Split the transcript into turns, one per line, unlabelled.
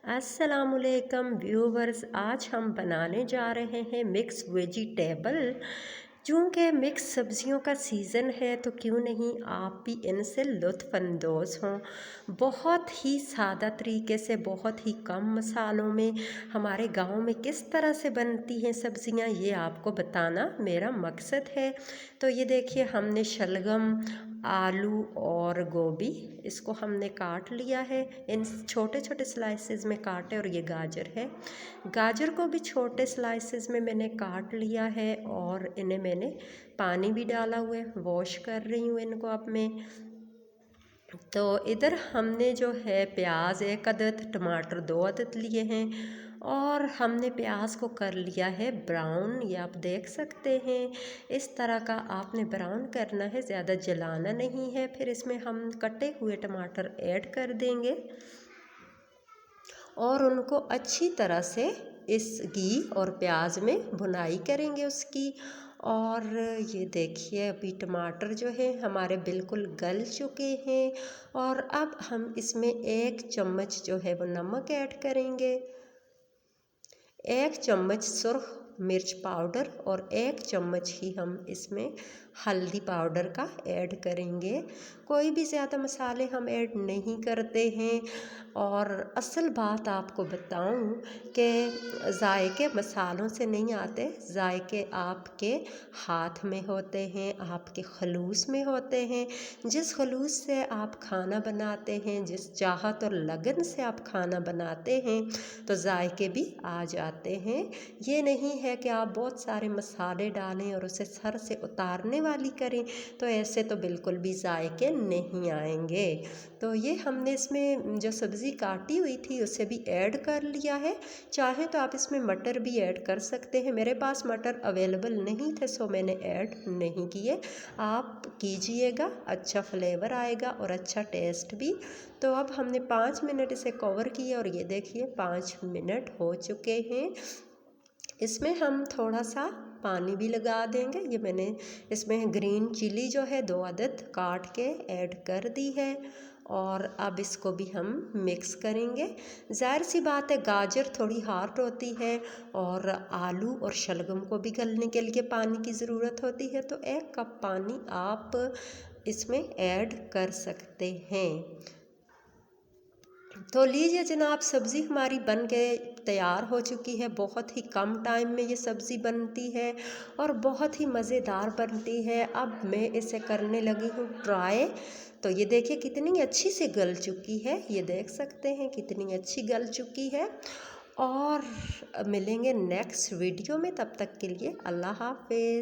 अस्सलामुअलैकुम व्यूवर्स, आज हम बनाने जा रहे हैं मिक्स वेजिटेबल। चूँकि मिक्स सब्जियों का सीज़न है तो क्यों नहीं आप भी इनसे लुत्फ़अंदोज़ हों। बहुत ही सादा तरीके से, बहुत ही कम मसालों में हमारे गांव में किस तरह से बनती हैं सब्जियां, ये आपको बताना मेरा मकसद है। तो ये देखिए, हमने शलगम, आलू और गोभी, इसको हमने काट लिया है। इन छोटे छोटे स्लाइसेस में काटे। और ये गाजर है, गाजर को भी छोटे स्लाइसेस में मैंने काट लिया है और इन्हें मैंने पानी भी डाला हुआ है, वॉश कर रही हूँ इनको अब मैं। तो इधर हमने जो है प्याज 1 अदद, टमाटर 2 अदद लिए हैं और हमने प्याज को कर लिया है ब्राउन। ये आप देख सकते हैं, इस तरह का आपने ब्राउन करना है, ज़्यादा जलाना नहीं है। फिर इसमें हम कटे हुए टमाटर ऐड कर देंगे और उनको अच्छी तरह से इस घी और प्याज में भुनाई करेंगे उसकी। और ये देखिए, अभी टमाटर जो है हमारे बिल्कुल गल चुके हैं और अब हम इसमें 1 चम्मच जो है वो नमक ऐड करेंगे, 1 चम्मच सुरख मिर्च पाउडर और 1 चम्मच ही हम इसमें हल्दी पाउडर का ऐड करेंगे। कोई भी ज़्यादा मसाले हम ऐड नहीं करते हैं। और असल बात आपको बताऊं कि जायके मसालों से नहीं आते, जायके आपके हाथ में होते हैं, आपके खलूस में होते हैं। जिस खलूस से आप खाना बनाते हैं, जिस चाहत और लगन से आप खाना बनाते हैं, तो जायके भी आ जाते हैं। ये नहीं है कि आप बहुत सारे मसाले डालें और उसे सर से उतारने वाली करें, तो ऐसे तो बिल्कुल भी जायके नहीं आएंगे। तो ये हमने इसमें जो सब्ज़ी काटी हुई थी उसे भी ऐड कर लिया है। चाहे तो आप इसमें मटर भी ऐड कर सकते हैं, मेरे पास मटर अवेलेबल नहीं थे सो मैंने ऐड नहीं किए। आप कीजिएगा, अच्छा फ्लेवर आएगा और अच्छा टेस्ट भी। तो अब हमने 5 मिनट इसे कवर किया और ये देखिए 5 मिनट हो चुके हैं। इसमें हम थोड़ा सा पानी भी लगा देंगे। ये मैंने इसमें ग्रीन चिली जो है 2 अदद काट के ऐड कर दी है और अब इसको भी हम मिक्स करेंगे। ज़ाहिर सी बात है, गाजर थोड़ी हार्ड होती है और आलू और शलगम को भी गलने के लिए पानी की ज़रूरत होती है, तो 1 कप पानी आप इसमें ऐड कर सकते हैं। तो लीजिए जनाब, सब्ज़ी हमारी बन के तैयार हो चुकी है। बहुत ही कम टाइम में ये सब्ज़ी बनती है और बहुत ही मज़ेदार बनती है। अब मैं इसे करने लगी हूँ ट्राई। तो ये देखिए कितनी अच्छी से गल चुकी है, ये देख सकते हैं कितनी अच्छी गल चुकी है। और मिलेंगे नेक्स्ट वीडियो में, तब तक के लिए अल्लाह हाफ़िज़।